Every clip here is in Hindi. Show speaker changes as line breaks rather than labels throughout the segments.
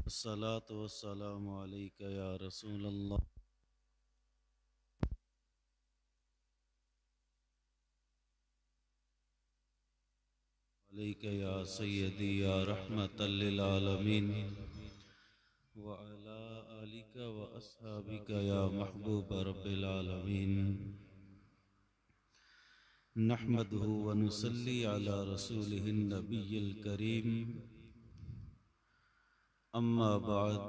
अस्सलातु वस्सलामु अलैका या रसूल अल्लाह अलैका या सय्यदी या रहमतल लिल आलमीन व अला आलिका व अस्हाबिका या महबूब रब्बिल आलमीन। नहमदुहु व नुसल्ली अला रसूलिहिन नबिय्यिल करीम। अम्मा बअद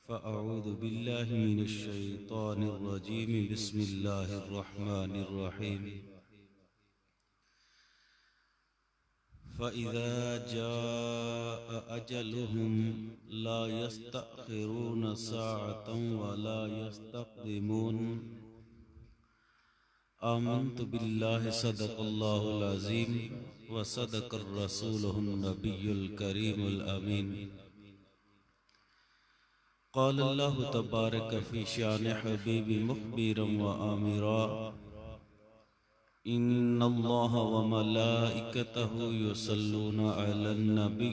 फ़अऊज़ु बिल्लाहि मिनश शैतानिर रजीम। बिस्मिल्लाहिर रहमानिर रहीम। फ़इज़ा जाअ अजलुहुम ला यस्तअख़िरून साअतन व ला यस्तक़दिमून। आमन्तु बिल्लाहि सदक़ल्लाहुल अज़ीम व सदक़र रसूलुहुन नबियुल करीमुल अमीन। क़ाल अल्लाहु तबारक फ़ी शान हबीबी मुख़बिरन व आमिरा। इन्नल्लाह व मलाइकतहु युसल्लूना अलन नबी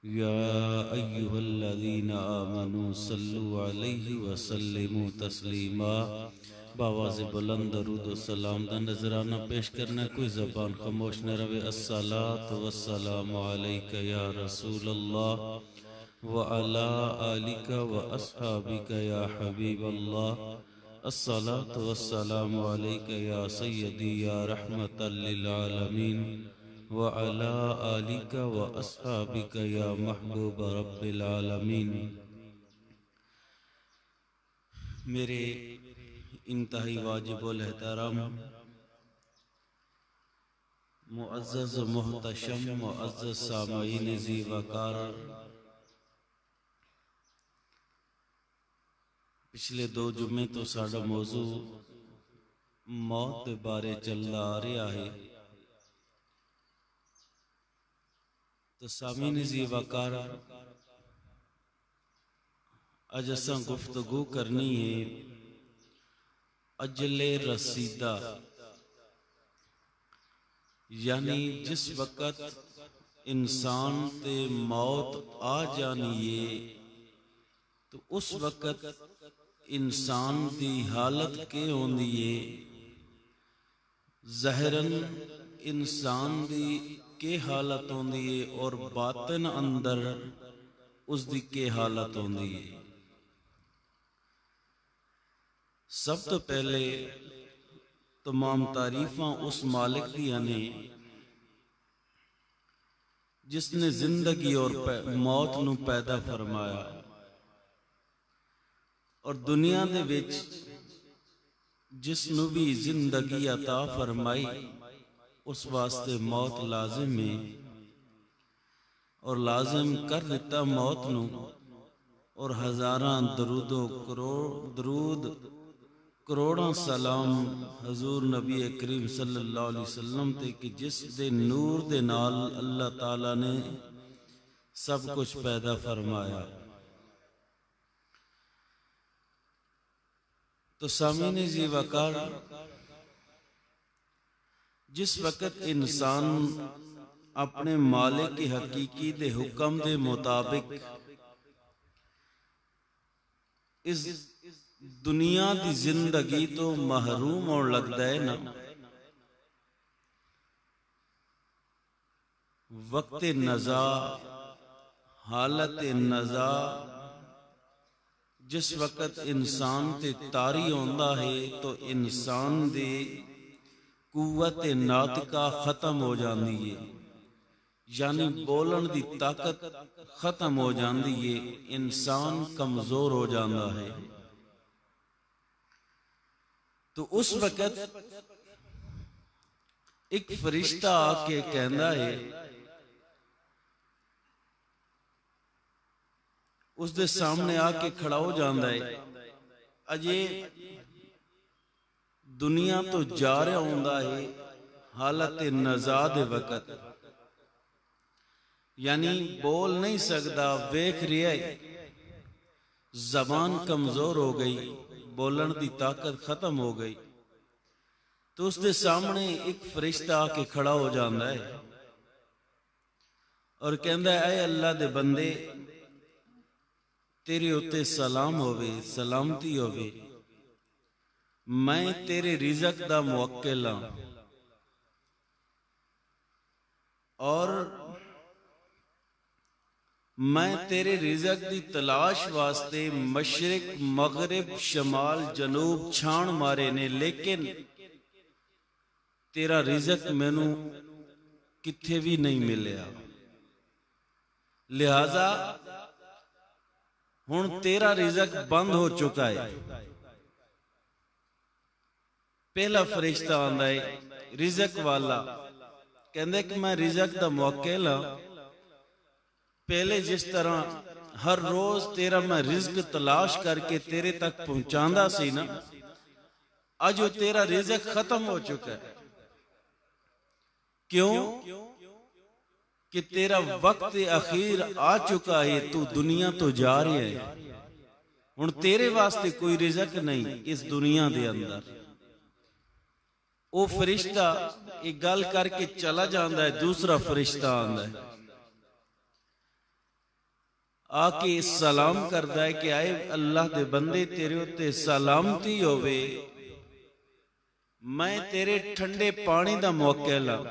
या अय्युहल्लज़ीना आमनू सल्लु अलैहि व सल्लिमू तस्लीमा। बावाज़ बुलंद दरूद व सलाम दा नजराना पेश करना, कोई ज़बान खामोश न रहे। अस्सलातु वस्सलामु अलैका या रसूल अल्लाह व अला आलिका व अस्हाबिका या हबीब अल्लाह। अस्सलातु वस्सलामु अलैका या सय्यदी या रहमतल लिल आलमीन व अला आलिका व अस्हाबिका या महबूब रब्बिल आलमीन। मेरे इंतहाई वाजिबुल एहतराम मुअज़्ज़ज़ मुहतशम मुअज़्ज़ज़ सामईन ज़ी वक़ार, पिछले दो जुम्मे तो साडा मौजू मौत के बारे चलता आ रहा है। तो सामीन ज़ी वक़ार, अज असां गुफ्तगू करनी है अजले रसीदा, यानी जिस वक़्त इंसान ते मौत आ जानी है तो उस वक़्त इंसान की हालत के होंदी है। ज़ाहिरन इंसान की के हालत होंदी है और बातिन अंदर उसकी के हालत होंदी है। सब तो पहले तमाम तारीफां उस मालिक दियां ने जिसने जिंदगी और मौत नू पैदा फरमाया और दुनिया दे विच जिसनू भी जिंदगी अता फरमाई उस वास्ते मौत लाजिम है और लाजिम कर दिता मौत नू। और हजारां दरूद करोड़ों सलाम हजूर नबी करीम सल्लल्लाहु अलैहि वसल्लम ते कि जिस दे नूर दे नाल अल्लाह ताला ने सब कुछ पैदा फरमाया। तो सामीन ज़ी वक़ार, जिस वक़्त इंसान अपने मालिक की हकीकी दे हुक्म दे मुताबिक इस दुनिया की जिंदगी तो महरूम होने लगता है ना, वक्त नज़ा हालत नज़ा जिस वक़्त इंसान ते तारी होंदा है तो इंसान दे कुव्वत नातिका खत्म हो जाती है, यानी बोलन की ताकत खत्म हो जाती है, इंसान कमजोर हो जाता है। तो उस वक़्त एक फरिश्ता आके कहता है, उसके सामने आके खड़ा हो जाता है, अजे दुनिया तो जा रहा होंदा है हालत नज़ा दे वक़्त, यानी बोल नहीं सकता, वेख रहा है, जबान कमजोर हो गई, बोलन की ताकत खत्म हो गई। तो उसके सामने एक फरिश्ता आके खड़ा हो जाता है और कहता है, ऐ अल्लाह दे बंदे, तेरे उत्ते सलाम होवे, सलामती होवे। मैं तेरे रिज़क दा मुवक्किल हां और मैं तेरे रिज़क दी तलाश वास्ते मशरिक मगरिब शमाल जनूब छाण मारे ने, लेकिन तेरा रिज़क मैनू किथे भी नहीं मिलिया। लिहाजा हुण तेरा रिज़क बंद हो चुका है। पहला फरिश्ता आंदा है रिज़क वाला, कहंदे कि मैं रिज़क दा मुवक्किल हां। पहले जिस तरह हर रोज तेरा मैं रिज़्क तलाश करके तेरे तक पहुंचांदा सी ना, अज वो तेरा रिज़क खत्म हो चुका है। क्यों? कि तेरा वक्त अखीर आ चुका है, तू दुनिया तो जा रहा है। हुण तेरे वास्ते कोई रिज़क नहीं इस दुनिया दे अंदर। वो फरिश्ता एक गल करके चला जाता है, दूसरा फरिश्ता आंदा है, आके सलाम करता है कि आए अल्लाह दे बंदे तेरे उत्ते सलामती होवे, मैं तेरे ठंडे पानी दा मुवक्किल हां।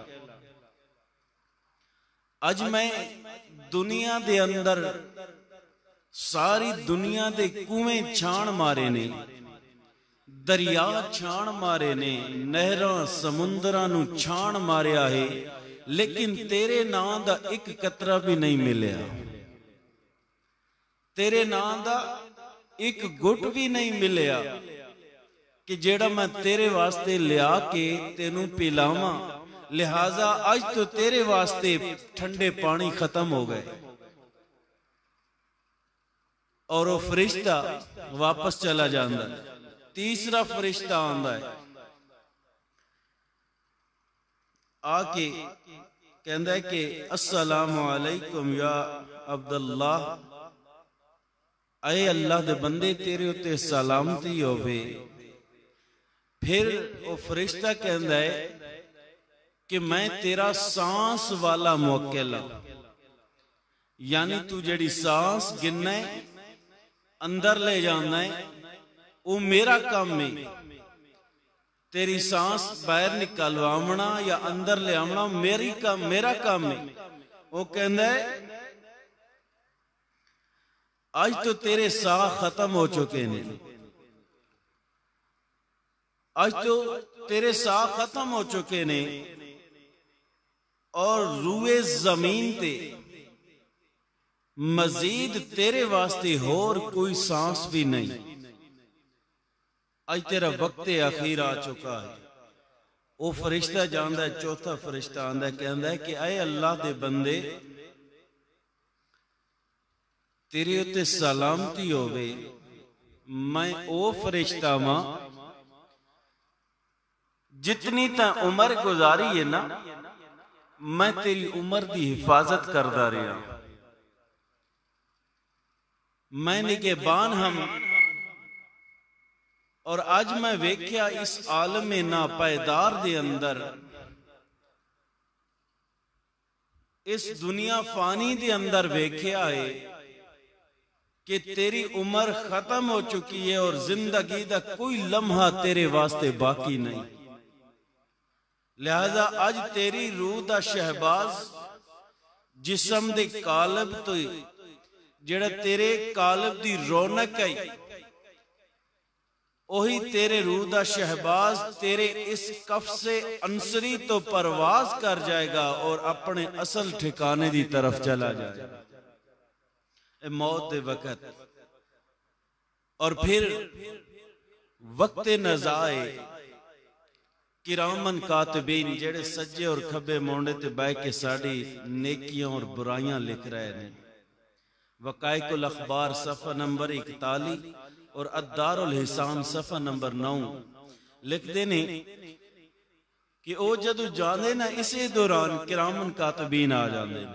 अज मैं दुनिया दे अंदर सारी दुनिया दे कुएं छाण मारे ने, दरिया छाण मारे ने, नहरां समुंदरां नू छाण मारिया है, लेकिन तेरे नां दा एक कतरा भी नहीं मिलिया। तेरे नां दा एक गुट भी नहीं मिलिया कि जेड़ा मैं तेरे वास्ते लिया के तेनू पिलावां। लिहाजा आज तो तेरे वास्ते ठंडे पानी खत्म हो गए। और वो फरिश्ता वापस चला जाता है। तीसरा फरिश्ता आंदा है, आके कहंदा है कि अस्सलामु अलैकुम या अब्दुल्लाह, अय अल्लाह दे बंदे तेरे उत्ते सलामती होवे। फिर वो फरिश्ता कहंदा है कि मैं तेरा सांस वाला मुवक्किल हां, यानी तू जेड़ी सांस गिनना है अंदर ले जाना है, वो मेरा काम है। तेरी सांस बाहर निकलवाना या अंदर ले आवना मेरा काम है। वो कहंदा है आज तो तेरे साह खत्म हो चुके ने, आज तो तेरे साह खत्म हो चुके ने और रूए जमीन ते मजीद तेरे वास्ते होर कोई सांस भी नहीं। आज तेरा वक्त अखीर आ चुका है। वो फरिश्ता जानदा है, चौथा फरिश्ता आंदा है, कहंदा है कि आए अल्लाह दे बंदे तेरे उत्ते सलामती होवे। मैं ओ फरिश्ता वां जितनी ता उम्र गुजारी है ना, मैं तेरी उम्र की हिफाजत करता रहा। मैं निगहबान हम और आज मैं वेख्या इस आलम नापायदार दे अंदर, इस दुनिया फानी दे अंदर वेख्या है कि तेरी उम्र खत्म हो चुकी है और जिंदगी दा कोई लम्हा तेरे वास्ते बाकी नहीं। लिहाजा आज तेरी रूह दा शहबाज जिस्म दे कालब तो जेड़ा तेरे कालब दी रौनक है, ओही तेरे रूह दा शहबाज तेरे इस कफ से अंसरी तो परवाज कर जाएगा और अपने असल ठिकाने दी तरफ चला जाएगा मौत दे वक्त। और फिर वक्त नज़ाए किरामन कातिबीन जेड़े सज्जे और खब्बे मोंडे ते बह के साड़ी नेकियां और बुराइयां लिख रहे हैं। वकाइकुल अखबार सफ़ा नंबर 41 और अद्दारुल हिसान सफ़ा नंबर 9 लिखते ने कि वो जदों जाते ना इसे दौरान किरामन कातिबीन आ जाते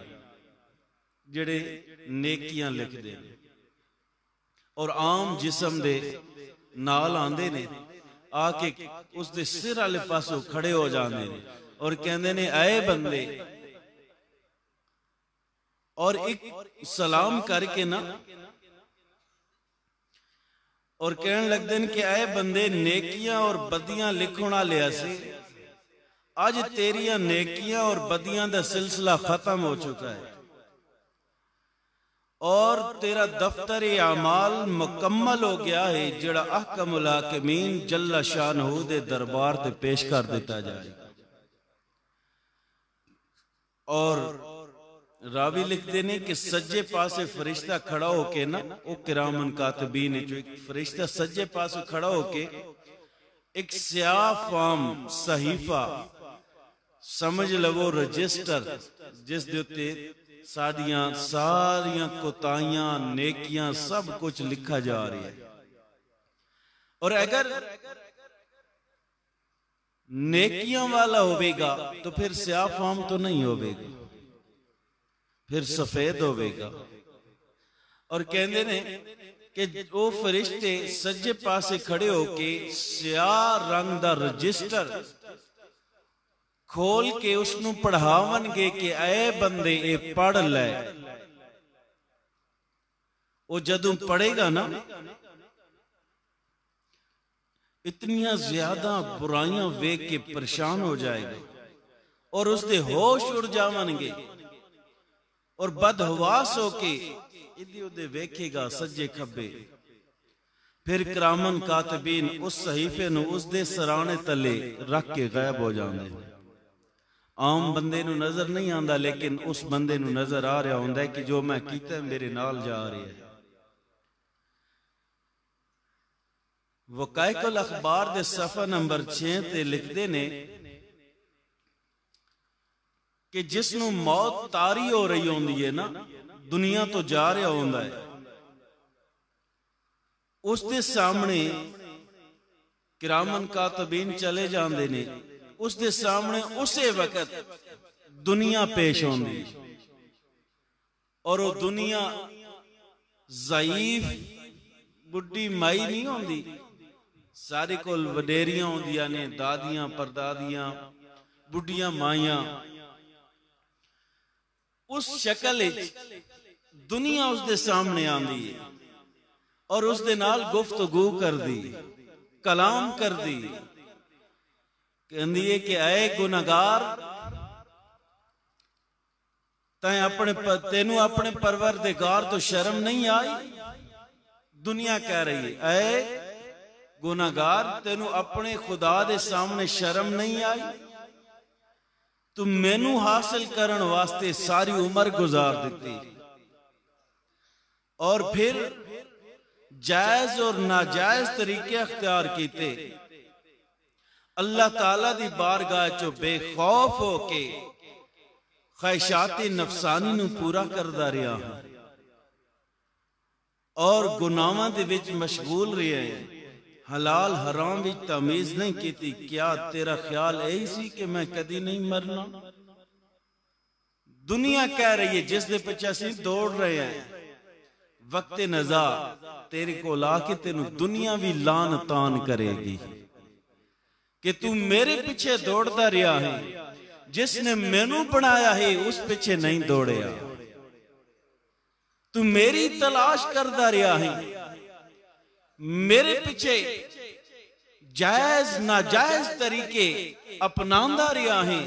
जेड़े नेकियां लिखते हैं और आम जिस्म दे नाल आंदे ने, आके उसके सिर वाले पासों खड़े हो जाते हैं और कहते ने आए बंदे, और एक सलाम करके ना और कहने लगते हैं कि आए बंदे नेकियां और बदियां लिखण वाले से अज तेरिया नेकियां और बदियां का सिलसिला खत्म हो चुका है और तेरा दफ्तर आमाल मुकम्मल हो गया है, जिहड़ा अहकमुल हाकिमीन जल्ला शानहू दे दरबार ते पेश कर दिता जाए। और रावी लिखते ने कि सज्जे पासे फरिश्ता खड़ा होके ना, वो किरामन कातिबीन जो एक फरिश्ता सज्जे पासे खड़ा होके एक स्याह फाम सहीफा समझ लवो रजिस्टर जिस दे उत्ते सारियां कोताहियां नेकियां सब कुछ लिखा जा रही है। और अगर नेकियां वाला होवेगा तो फिर स्याह फाम तो नहीं होवेगा, फिर सफेद होवेगा। और कहते ने कि वो फरिश्ते सज्जे पासे खड़े होके स्याह रंग दा रजिस्टर खोल के उसनू पढ़ावनगे कि ऐ बंदे ये पढ़ लै। वो जदों पढ़ेगा ना, इतनियां ज्यादा बुराइयां वेख के परेशान हो जाएगा और उसके होश उड़ जावनगे और बदहवास होके इधे उधे वेखेगा सज्जे खब्बे। फिर किरामन कातिबीन उस सहीफे नू उसदे सराणे तले रख के गायब हो जाते हैं। आम बंदे नू नजर नहीं आता, लेकिन उस बंदे नू नजर आ रहा होंदा है कि जो मैं कीता मेरे नाल जा रही है। वकाइकुल अखबार दे सफा नंबर 6 ते लिखते ने कि जिसनू मौत तारी हो रही होंदी है ना, दुनिया तो जा रहा होंदा है, उसके सामने किरामन कातिबीन चले जाते ने, उसके सामने उसे वक्त दुनिया पेश होंदी और वो दुनिया ज़ईफ बुढ़ी माई नहीं होंदी, सारे कोल वडेरियां होंदियां ने, दादियां परदादियां बुढ़ियां माइयां। उस शक्ल दुनिया उसके सामने आंदी है और उसके नाल गुफ्तगू कर दी, कलाम कर दी, कहंदी है कि ऐ गुनाहगार तैं अपने तेनू अपने परवरदिगार तो शर्म नहीं आई। दुनिया कह रही है ऐ गुनाहगार तेनू अपने खुदा दे सामने शर्म नहीं आई। तू मैनू हासिल करन वास्ते सारी उम्र गुजार दी और फिर जायज और नाजायज तरीके अख्तियार किए। अल्लाह ताला दी बारगाह चो बेखौफ होके ख्वाहिशाती नफसानी नू पूरा करदा रहा और गुनाहां दे विच मशगूल रहे, हलाल हराम विच तमीज नहीं की। क्या तेरा ख्याल यही सी कि मैं कदी नहीं मरना? दुनिया कह रही है जिस दे पीछे असीं दौड़ रहे हैं, वक्त नज़ा तेरे को लाके तेनू दुनिया भी लान तान करेगी कि तू मेरे पीछे दौड़ता रहा है, जिसने मैनू बनाया है उस पीछे नहीं दौड़या। तू मेरी तलाश करता रहा है, मेरे पीछे जायज नाजायज तरीके अपनांदा रहा है,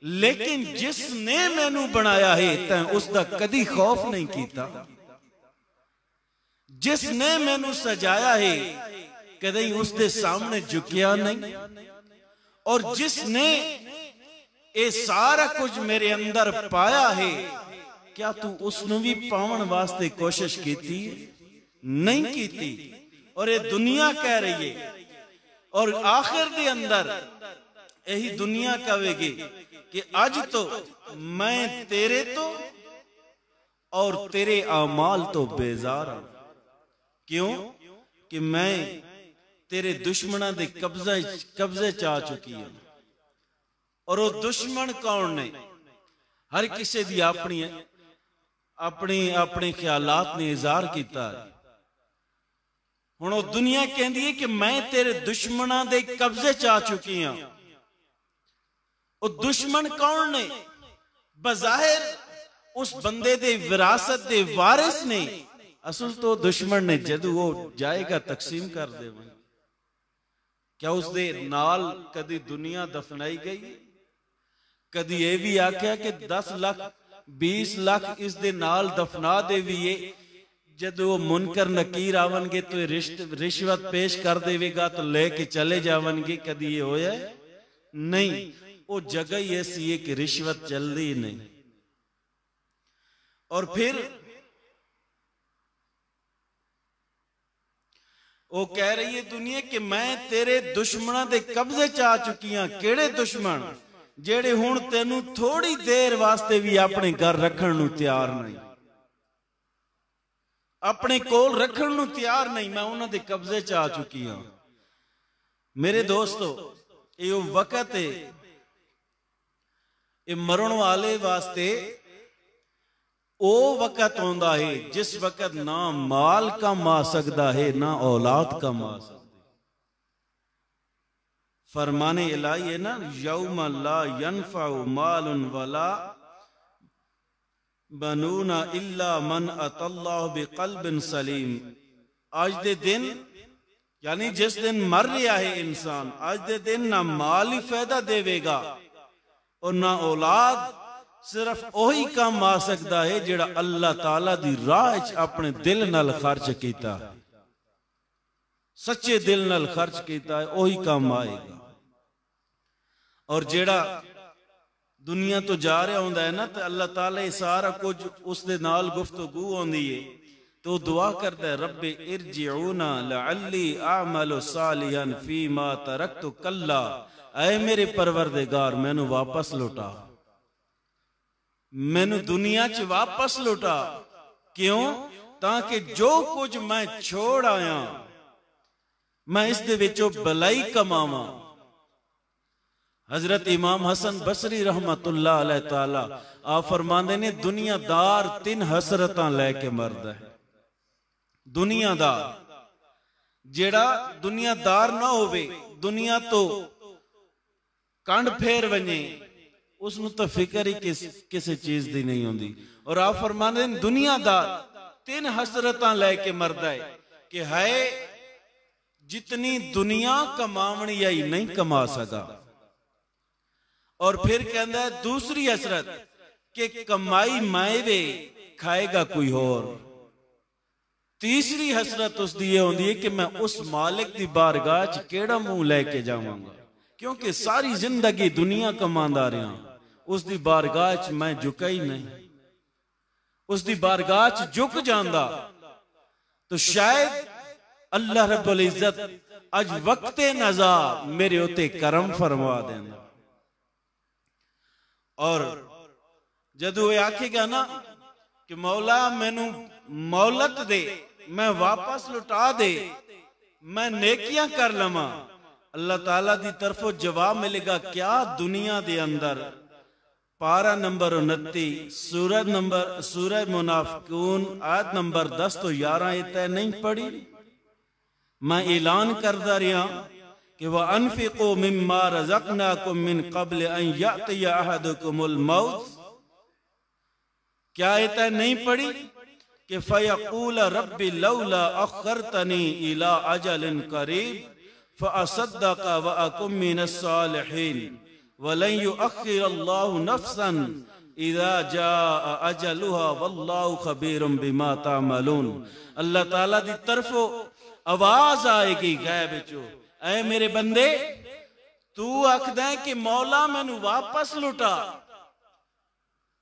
लेकिन जिसने मैनू बनाया है तैं उसका कदी खौफ नहीं किया। जिसने मैनू सजाया है कदी उसके सामने झुकिया नहीं, और जिसने ये सारा कुछ मेरे अंदर पाया है, क्या तू उसनू भी पावन वास्ते कोशिश की? नहीं की। और ये दुनिया कह रही है और आखिर दे अंदर यही दुनिया कहेगी कि आज तो मैं तेरे तो और तेरे आमाल तो बेजार हूं। क्यों? कि मैं तेरे दुश्मना दे कब्जे चा चुकी हूं। और वो दुश्मन कौन ने? हर किसी दी अपनी अपनी अपने ख्यालात ने इज़हार किया। हुण वो दुनिया कहती है कि मैं तेरे दुश्मना दे कब्जे चा चुकी हां। वो दुश्मन कौन ने? बज़ाहिर उस बंदे दे विरासत दे वारिस ने, असल तो दुश्मन ने जदों वो जाएगा तकसीम कर देवे, क्या उसदे नाल कदी दुनिया दफनाई गई, कदी ये भी आख्या कि 10 लाख 20 लाख इस दे नाल दफना देवीए, जदों मुनकर नकीर आवणगे तो रिश्वत पेश कर देवेगा तो लेके चले जावणगे, कदी ये होया नहीं। वो जगह ही ऐसी है कि रिश्वत चलती नहीं। और फिर वो कह रही है दुनिया कि मैं तेरे दुश्मनों के कब्जे च आ चुकी हाँ। केड़े दुश्मन? जेड़े हुण तेनू थोड़ी देर वास्ते भी अपने घर रखण नू तैयार नहीं, अपने कोल रखण नू तैयार नहीं, मैं उन्हां दे कब्जे च आ चुकी हाँ। मेरे दोस्तों, ये वक्त है, ये मरण वाले वास्ते ओ वक्त आंदा है जिस वक्त ना माल कम आ सकता है ना औलाद कम आ सकती। फरमाने इलाही है ना, यौम ला यनफउ मालुन वला बनूना इल्ला मन अतल्लाहु बिक़ल्बिन सलीम। आज दे दिन यानी जिस दिन मर रहा है इंसान, आज दे दिन ना माल ही फायदा देवेगा और ना औलाद। सिर्फ ओही काम आ सकता है जिहड़ा अल्लाह ताला दी राह च अपने दिल नाल खर्च कीता है, सच्चे दिल नाल खर्च कीता है, ओही काम आएगा। और जिहड़ा दुनिया तो जा रहा होंदा है ना, तो अल्लाह ताला ये सारा कुछ उस दे नाल गुफ्तगू आउंदी है, तो दुआ करता है रब्बे इरजिऊना लअल्ली अअमलु सालिहन फीमा तरक्तु कल्ला। ऐ मेरे परवरदिगार मैनू वापस लौटा, मैनू दुनिया च वापस लौटा। क्यों? ताकि जो कुछ मैं छोड़ आया मैं इस दे विचों भलाई कमावा। हजरत इमाम हसन बसरी रहमतुल्लाह अलैह ताला आप फरमांदे ने दुनियादार 3 हसरतां लैके मरदा है। दुनियादार जेड़ा दुनियादार ना होवे, दुनिया तो कंड फेर वने, उसनू तो फिक्र ही किसी चीज की नहीं होती। और आप फरमाते हैं दुनियादार 3 हसरतां लैके मरदा है कि है जितनी दुनिया कमावनी आई नहीं कमा सका। और फिर कहता है दूसरी हसरत कि कमाई माएवे खाएगा कोई और। तीसरी हसरत उसकी ये होती है कि मैं उस मालिक की बारगाह च केड़ा मुंह लैके जावांगा, क्योंकि सारी जिंदगी दुनिया कमांदा रहा, उसकी बारगाह च मैं झुका ही नहीं। उसकी बारगाह च झुक जांदा तो शायद अल्लाह रब्बुल इज्जत अज वक्ते नज़ा मेरे उत्ते करम फरमा देंदा। और जदों ये आखेगा ना कि मौला मैनू मौलत दे, मैं वापस लुटा दे, मैं नेकियां कर लवा, अल्लाह ताला दी तरफों जवाब मिलेगा क्या दुनिया दे अंदर। पारा नंबर 29 सूरह मुनाफिकून आयत नंबर 10 तो 11 ये तय नहीं पढ़ी। मैं ऐलान करदा रहा कि वह अनफिकू मिम्मा रज़क़नाकुम मिन क़ब्ल अन यअतिया अहदकुमुल मौत। क्या ये तय नहीं पढ़ी कि फयक़ूल रब्बी लौला अख़रतनी इला अजलिन क़रीब फ़असद्दक़ व अकुम मिनस सालिहीन वलन युअख़्खिरल्लाहु नफ़्सन इज़ा जाअ अजलुहा वल्लाहु ख़बीरुम बिमा तअमलून। अल्लाह ताला दी तरफों आवाज आएगी गैब विचों, ऐ मेरे बंदे तू आखदा है कि मौला मैनू वापस लुटा,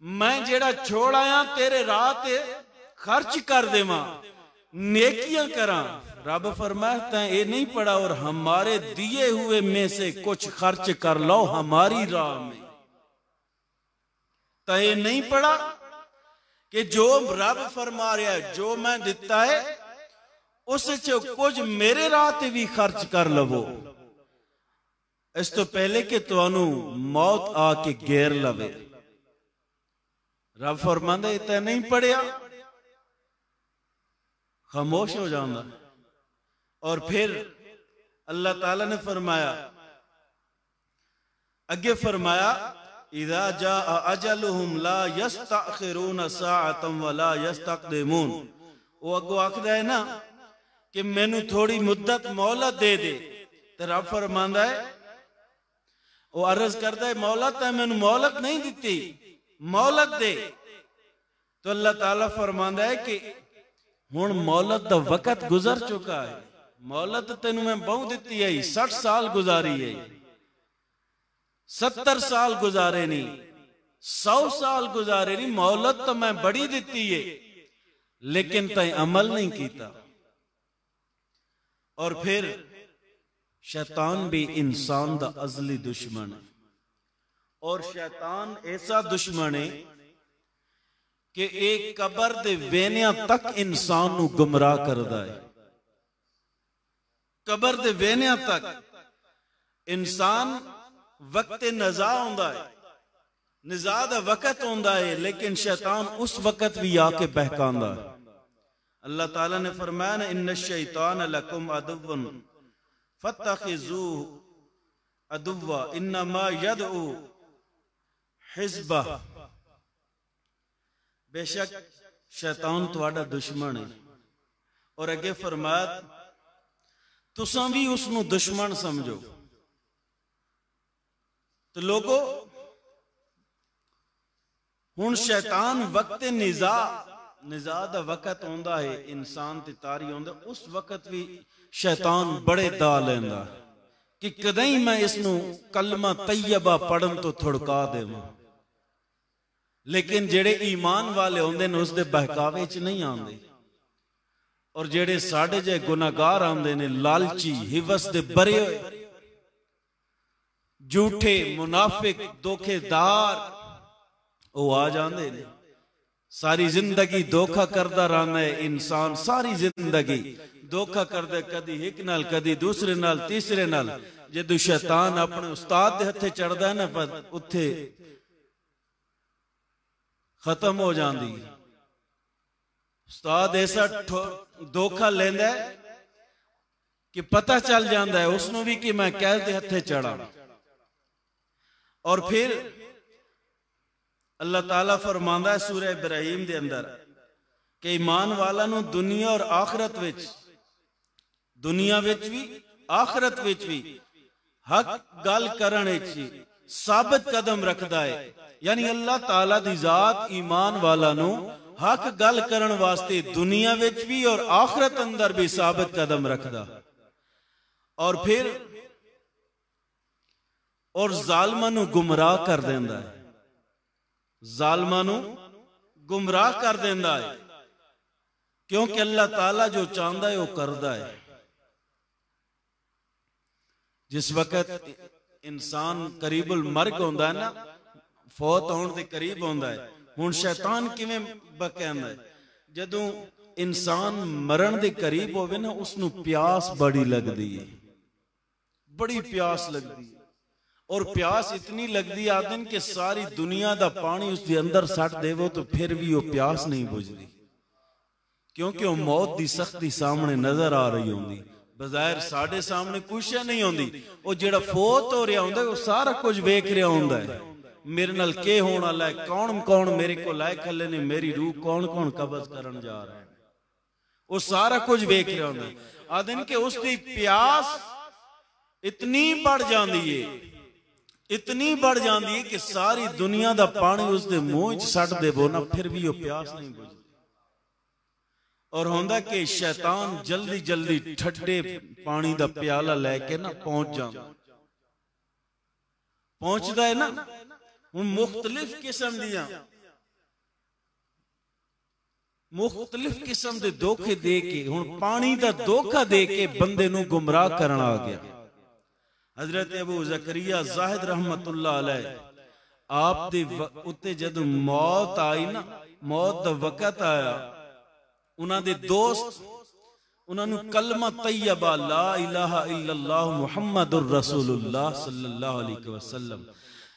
मैं जेड़ा छोड़ आया तेरे राह ते खर्च कर देवा, नेकियां करा। रब फरमाता है ये नहीं पड़ा और हमारे दिए हुए में से कुछ खर्च कर लो हमारी राह में। तो ये नहीं पड़ा कि जो रब फरमा रहा है जो मैं दिता है उस कुछ मेरे राह ते भी खर्च कर लवो, इस तो पहले कि तुहानू मौत आके घेर लवे। रब फरमांदा इतना नहीं पढ़िया, खामोश हो जाता। और फिर अल्लाह ताला ने फरमाया, अगे फरमाया इज़ा जाअ अजलुहुम ला यस्तअखिरून साअतन वला यस्तक़दिमून। वो अगो आखदा है ना कि मैनू थोड़ी मुद्दत मोहलत दे दे, तो रब फरमांदा है, वो अर्ज करता है मौला तैं मैनू मोहलत नहीं दी, मोहलत दे। तो अल्लाह ताला फरमांदा है कि हुण मोहलत दा वक्त गुजर चुका है, मोहलत तेनू मैं बहु दी है, 60 साल गुजारी है, 70 साल गुजारे नहीं, 100 साल गुजारे नहीं, मोहलत तो मैं बड़ी दी है, लेकिन तैं अमल नहीं किया। और फिर शैतान भी इंसान दा अजली दुश्मन है, और शैतान ऐसा दुश्मन है कि एक कबर दे वेनिया तक इंसान नू गुमराह करदा है। कबर दे वेनिया तक इंसान वक्त नज़ा होंदा है, निज़ा दा वक्त होंदा है, लेकिन शैतान उस वक्त भी आके बहकांदा है। अल्लाह ताला ने फरमाया ना, इन्ना शैतान लकुम अदुव्वुन फत्तखिज़ूहु अदुव्वा इन्नमा यदउ हिज़्बह। बेशक शैतान तुहाडा दुश्मन है। और अगे फरमाया तुसां भी उसनू दुश्मन समझो। तो लोगो हुण शैतान वक्त निज़ा दा वक्त होंदा है, इंसान ते तारी होंदा, उस वक्त भी शैतान बड़े दा लैंदा कि कदई मैं इसनू कलमा तैयबा पढ़न तो थुड़का देवां। लेकिन जेड़े ईमान वाले होंदे ने उसदे बहकावे च नहीं आंदे, और जेड़े साडे जे गुनाहगार आंदे ने, लालची हिवस दे भरे होए, झूठे मुनाफिक धोखेदार, वो आ जांदे ने। सारी जिंदगी धोखा करदा रहना है इंसान, सारी जिंदगी धोखा करदे, कदी एक नाल, कदी दूसरे नाल, तीसरे नाल। जदों शैतान अपने उस्ताद दे हथे चढ़दा है ना, पर उत्थे खत्म हो जाती। उस्ताद ऐसा धोखा लेंदा है कि पता चल जाता है उसनू भी कि मैं कैद दे हथे चढ़ा। और फिर अल्लाह ताला फरमांदा है सूरह इब्राहिम दे अंदर कि ईमान वाला नू दुनिया और आखिरत विच, दुनिया विच भी आखिरत विच भी हक गल करन विच साबित कदम रखदा है। यानी अल्लाह ताला दी जात ईमान वाला नू हक गल करन वास्ते दुनिया विच भी और आखिरत अंदर भी साबित कदम रखदा। और फिर और जालिमां नू गुमराह कर देंदा है, जालिमां नू गुमराह कर देंदा है, क्योंकि अल्लाह ताला जो चाहता है वो करदा है। जिस वक्त इंसान करीबुल मर्ग होंदा है ना, फौत होने के करीब होंदा है, हुण शैतान किवें बहकांदा है, जदों इंसान मरण के करीब होवे ना, उसनू प्यास बड़ी लगदी है, बड़ी प्यास लगदी है। और प्यास इतनी लगदी आदन कि सारी दुनिया दा पानी उसके अंदर सट देवो तो फिर भी वो प्यास नहीं बुझदी, क्योंकि वो मौत दी सख्ती सामने नजर आ रही होंदी। बज़ाहिर साडे सामने कुछ नहीं होंदी, वो जेड़ा फौत हो रहा होंदा वो सारा कुछ वेख रहा होंदा है, मेरे नाल के होने वाला है, कौन कौन मेरे को लाए खले ने, मेरी रूह कौन कौन कब्ज करन जा रहा है, वो सारा कुछ वेख रहा होंदा। आदन के उसकी प्यास इतनी बढ़ जाती है, इतनी बढ़ जाती है कि सारी दुनिया दा पानी उसके मुंह च सट देवो ना, फिर भी वो प्यास नहीं बुझदी। और होंदा कि शैतान जल्दी जल्दी ठंडे पानी दा प्याला लेके ना पहुंच जाता, पहुंचदा है ना। हुण मुख्तलिफ किस्म दियां मुख्तलिफ किस्म दे धोखे दे के, हुण पानी दा धोखा दे के बंदे नू गुमराह करन आ गया। हजरत अबू ज़करिया ज़ाहिद रहमतुल्लाह अलैह आप दे उत्ते जदों मौत आई ना, मौत दा वक्त आया, उन्हां दे दोस्त उन्हां नू कलमा तैयबा ला इलाहा इल्लल्लाह मुहम्मदुर रसूलुल्लाह सल्लल्लाहु अलैहि वसल्लम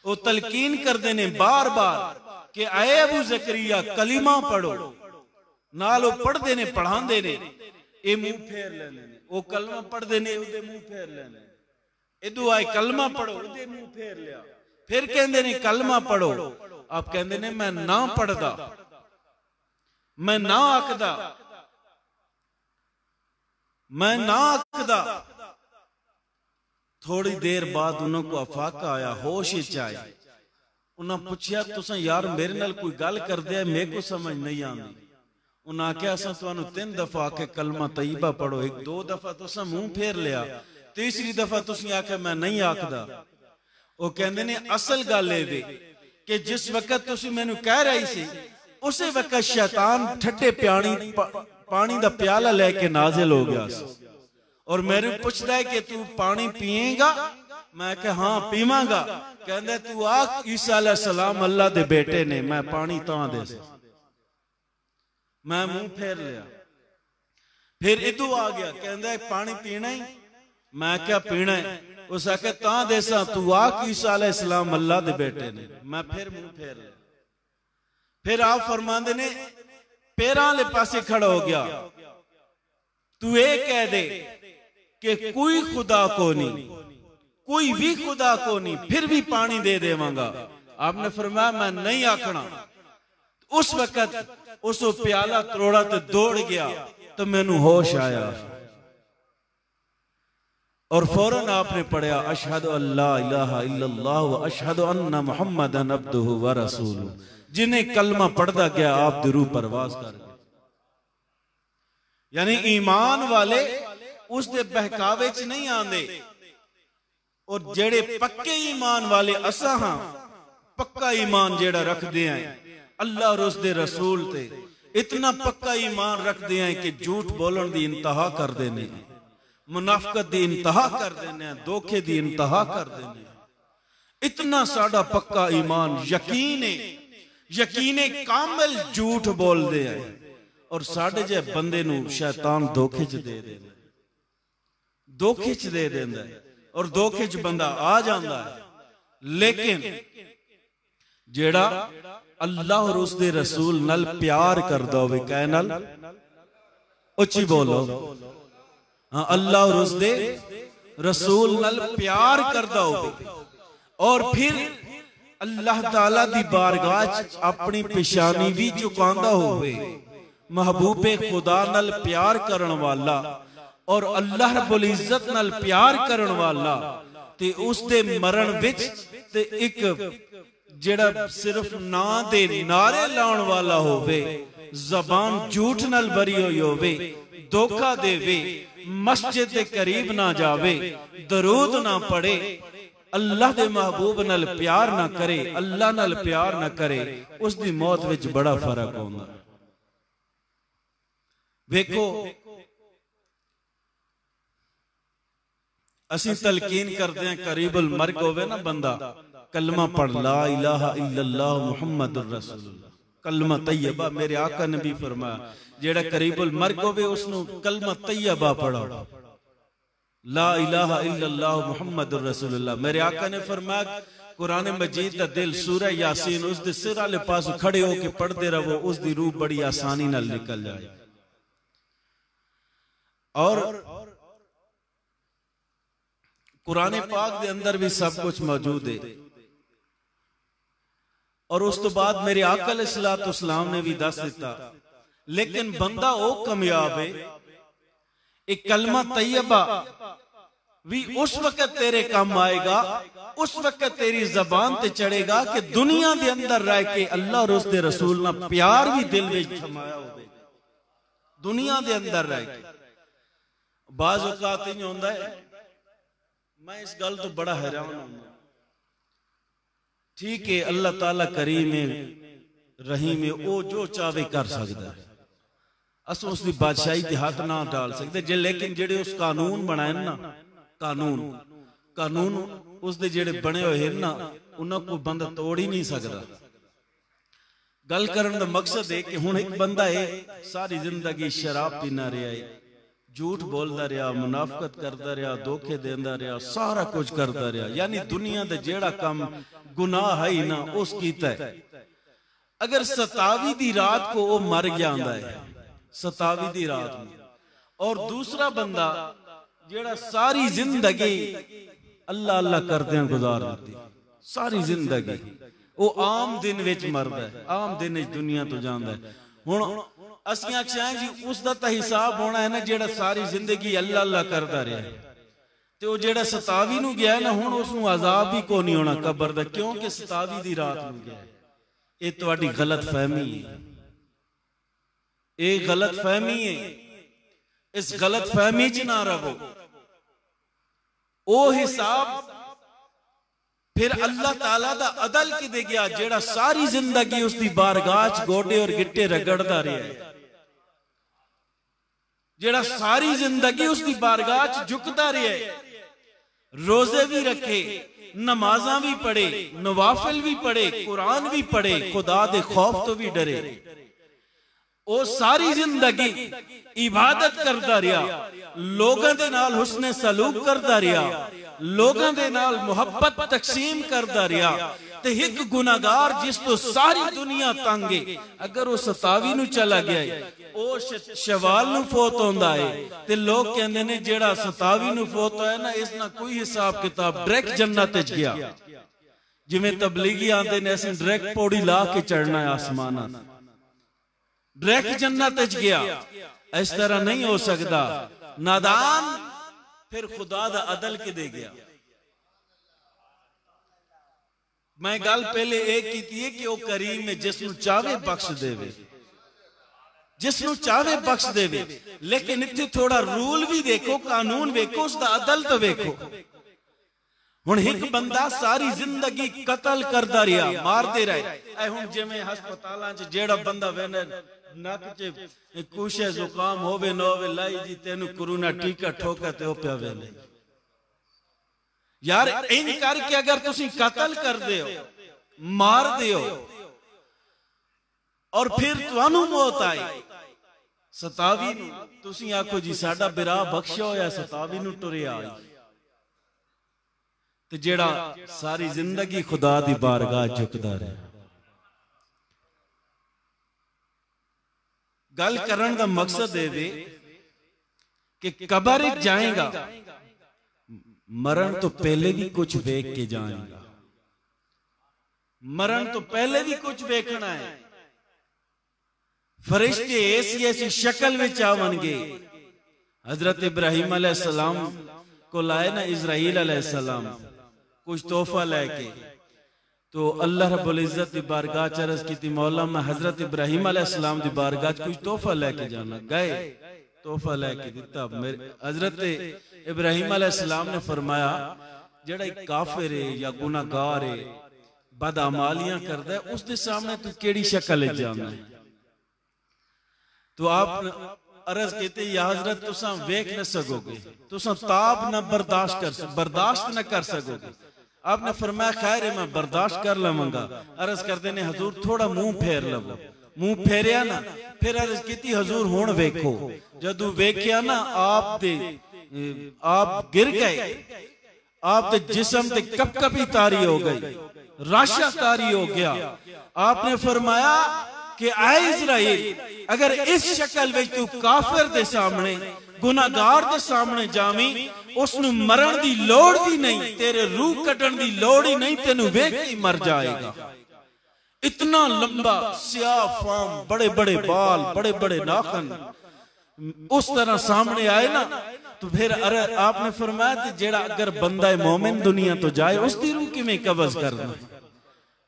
वो तलकीन करते ने बार बार कि आए अबू ज़करिया कलिमा पढ़ो, नाल वो पढ़ते ने, पढ़ांदे ने, ये मुंह फेर लेंदे ने, वो कलमा पढ़ते ने, उहदे मुंह फेर लेंदे, इदू आए कलमा पढ़ो, उहदे मुंह फेर लिया, फिर कहंदे ने कलमा पढ़ो, आप कहंदे ने मैं ना पढ़दा, मैं ना आखदा, मैं ना आखदा। थोड़ी देर बाद उन्होंने को अफाका आया, होश च आए। उन्हें पूछया तुसा यार मेरे नाल कोई गल करदे आ, मेरे को समझ नहीं आती। उन्हें आख्या असां तुहानू 3 दफा आके कलमा तैयबा पढ़ो, 1-2 दफा तुसा मुंह फेर लिया, तीसरी दफा तुसीं आख्या मैं नहीं आखदा। वो कहंदे ने असल गल ए वे कि जिस वक्त तुसीं मैनू कह रही सी उसे वक्त शैतान ठंडे पानी दा प्याला लेके नाजिल हो गया और मेरे पूछदा है कि तू पानी पिएगा? मैं कहा हाँ पीवांगा। कहंदा तू आख ईसा अलैहिस्सलाम अल्लाह दे बेटे ने, मैं पानी तां दे। मैं मुंह फेर लिया, फिर इदू आ गया, कहंदा पानी पीना ही? मैं क्या पीना है? उस आखे तां देसा, तू आख ईसा अलैहिस्सलाम अल्लाह दे बेटे ने। मैं फिर मुंह फेर लिया। फिर आप फरमांदे ने पैरां वाले पासे खड़ा हो गया, तू ये कह दे कि कोई खुदा को नहीं, कोई भी खुदा को नहीं, फिर भी पानी दे देवांगा। आपने फरमाया मैं नहीं आखना। उस वक्त उस प्याला त्रोड़ा तो दौड़ गया तो मैनू होश आया और फौरन आपने पढ़ा अशहदु अल्ला इलाहा इल्लल्लाह व अशहदु अन्ना मुहम्मदन अब्दुहु व रसूलुहु। जिन्हें कलमा पढ़दा गया आप दी रूह परवाज कर गए। यानी ईमान वाले उस दे बहकावे च नहीं आंदे, और जेड़े पक्के ईमान वाले असा हां, पक्का ईमान जेड़ा रखदे हैं अल्लाह और उसदे रसूल ते, इतना पक्का ईमान रखदे हैं कि झूठ बोलन दी इंतहा कर देने, मुनाफकत दी इंतहा कर देने, धोखे दी इंतहा कर देने। इतना साडा पक्का ईमान यकीने कामिल झूठ बोल दे हैं, और साडे जे बंदे नू शैतान धोखे च दे देंदा, धोखे च दे देंदा है और धोखे च बंदा आ जाता है। लेकिन जेड़ा अल्लाह और उसदे रसूल नाल प्यार करदा होवे, कह नाल उच्ची बोलो, हाँ अल्लाह और उसदे रसूल नाल प्यार करदा होवे और फिर अल्लाह ताला दी बारगाह च अपनी पेशानी भी झुकांदा होवे, महबूबे खुदा नाल प्यार करन वाला और अल्लाह रब्बुल इज्जत नाल प्यार करन वाला, ते उसदे मरण विच ते एक जेड़ा सिर्फ ना दे नारे लाउण वाला होवे, जबान झूठ नाल भरी हुई होवे, धोखा देवे, मस्जिद के करीब ना जावे, दरूद ना पढ़े, अल्लाह दे महबूब नाल प्यार ना करे, अल्लाह नाल प्यार ना करे, उसदी मौत विच बड़ा फर्क होंदा। वेखो असी तलकीन करते हैं करीबुल मर्ग होवे ना बंदा, कलमा पढ़ ला इलाहा इल्लल्लाह मुहम्मदुर रसूलुल्लाह, कलमा तैयबा। मेरे आका ने भी फरमाया जेड़ा करीबुल मर्ग होवे उसनु कलमा तैयबा पढ़ो, ला इलाहा इल्लल्लाह मुहम्मदुर रसूलुल्लाह। मेरे आका ने फरमाया कुरान मजीद दा दिल सूरह यासीन उस दे सिर वाले पास खड़े होके पढ़ते रहो, उस दी रूह बड़ी आसानी नाल निकल जाए। और कुरान पाक दे अंदर भी सब कुछ मौजूद है। और उस तो बाद मेरे आका अलैहिस्सलातु वस्सलाम ने भी दस दिता, लेकिन बंदा वो कामयाब है, एक कलमा तैयबा भी उस वक्त तेरे काम आएगा, उस वक्त तेरी जबान ते चढ़ेगा कि दुनिया दे अंदर रह के अल्लाह और उसदे रसूल ना प्यार भी दिल में समाया होवे, दुनिया दे अंदर रह के। बाज औकात इंज होंदा है, मैं इस गल तो बड़ा हैरान हूं। ठीक है अल्लाह ताला करीम है, रहीम है, वो जो चाहे कर सकता है, अस उसकी बादशाही ते हाथ ना डाल सकते जे, लेकिन जेड़े उस कानून बनाए ना, कानून उसदे जेड़े बने हुए हैं ना, उन्हां को बंदा तोड़ ही नहीं सकता। गल करन दा मकसद है कि हुण एक बंदा है सारी जिंदगी शराब पीना रहा है, झूठ बोलता रहा, मुनाफकत करता रहा, धोखे देंदा रहा, सारा कुछ करता रहा, यानी दुनिया दे जेड़ा काम गुनाह है ना उस कीता है। अगर 27 दी रात को वो मर गया है, 27 दी रात में, और दूसरा बंदा जेड़ा सारी जिंदगी अल्लाह अल्लाह करदे गुजार दी, सारी जिंदगी वो आम दिन विच मरदा है, आम दिन विच दुनिया तो जांदा है। हुण असीं आखिया जी उसका तो हिसाब होना है ना जेड़ा सारी जिंदगी अल्लाह अल्लाह करता रहा है, तो जेड़ा 27 नूं गया ना हुण उसनूं अजाब भी कोई नहीं होना कबर दा, क्योंकि 27 दी रात नूं गया। ये तुहाडी गलत फहमी है, ये गलत फहमी है। इस गलत फहमी च ना रहो। ओ हिसाब फिर अल्लाह ताला दा अदल कि दे गया जेड़ा सारी जिंदगी उसकी बारगाह गोडे और गिट्टे रगड़दा रहा है, जेड़ा सारी जिंदगी उसकी बारगाह झुकता रहा है, रोजे भी रखे, नमाजा भी पढ़े, नवाफिल भी पढ़े, कुरान भी पढ़े, खुदा दे खौफ तो भी डरे, वो सारी जिंदगी इबादत करता रहा, लोगों दे नाल हुस्ने सलूक करता रहा, लोगों दे नाल मुहब्बत तकसीम करता रहा। ते एक गुनाहगार जिस तो सारी दुनिया तंगे, अगर वो 27 नूं चला गया है, वो शवाल नूं फोत होंदा है, ते लोग कहंदे ने जेड़ा 27 नूं फोत होया ना इसना कोई हिसाब किताब, डायरेक्ट जन्नत विच गया। जिवें तबलीगी आंदे ने असीं डायरेक्ट पौड़ी ला के चढ़ना है आसमानां, डायरेक्ट जन्नत विच गया। इस तरह नहीं हो सकता। नादान फिर खुदा दा अदल कि दे गया। मैं गल पहले एक की है कि वो करीम है जिसनू चाहे बख्श देवे, जिसनू चाहे बख्श देवे, लेकिन इत्थे थोड़ा रूल भी देखो, कानून देखो, उसका अदल तो देखो। हुण एक बंदा सारी जिंदगी कतल करदा रहा, मारते रहे। हुण जिवें हस्पतालां च जेड़ा बंदा वेने नक च कुछ जुकाम होवे ना होवे, लाई जी तेनू कोरोना टीका ठोका ते ओ पिया वेले। यार इन करके अगर तुसी कतल कर दे हो, मार दे हो, और फिर तुहानू मौत आई 27 नूं, तुसी आखो जी साडा बिरा बख्शा होया 27 नूं टुरिया आई, ते जेड़ा सारी जिंदगी खुदा दी बारगाह झुकदा रहा। गल करन दा मकसद है कि कब्र जाएगा, मरण तो पहले भी कुछ वेख के जाएगा, मरण तो पहले भी कुछ वेखना है। फरिश्ते ऐसी ऐसी शक्ल में आवेंगे। हजरत इब्राहिम अलैहिस्सलाम को लाए ना इजराइल अलैहिस्सलाम कुछ तोहफा लेके, तो अल्लाह रब्बुल इज्जत की बारगाह च अर्ज की, मौला मैं हजरत इब्राहिम अलैहिस्सलाम की बारगाह च कुछ तोहफा लेके जाना। गए तोहफा लेके दिता। मेरे हजरत इब्राहिम अलैहिस्सलाम ने फरमाया जेड़ा काफिर है या गुनाहगार है, बदअमालियां करदा है, उसके सामने तू केड़ी शक्ल जाना है? तो आप अर्ज कहते या हजरत तुसा वेख न सकोगे, तुसा ताप न बर्दाश्त न कर सकोगे। आपने फरमाया खैर है मैं बर्दाश्त कर लवांगा। अर्ज करते ने हजूर थोड़ा मुंह फेर लवो। मुंह फेरिया ना, फिर अर्ज की हजूर हुण वेखो। जदू वेख्या ना आप गिर गए, आप ते जिस्म ते कपकपी तारी हो गई, राशा तारी हो गया। आपने फरमाया कि आए इजराइल, अगर इस शक्ल में तू काफिर दे सामने, गुनाहगार दे सामने जावी, उसनु मरण दी लोड़ ही नहीं, तेरे रूह कटन दी लोड़ ही नहीं, तेनू वेख के मर जाएगा। इतना लंबा स्याह फाम, बड़े बड़े बाल, बड़े बड़े नाखन उस तरह सामने आए ना, तो फिर अरे आपने फरमाया जेड़ा अगर बंदा मोमिन दुनिया तो जाए, उसकी रूह किवें कब्ज करना,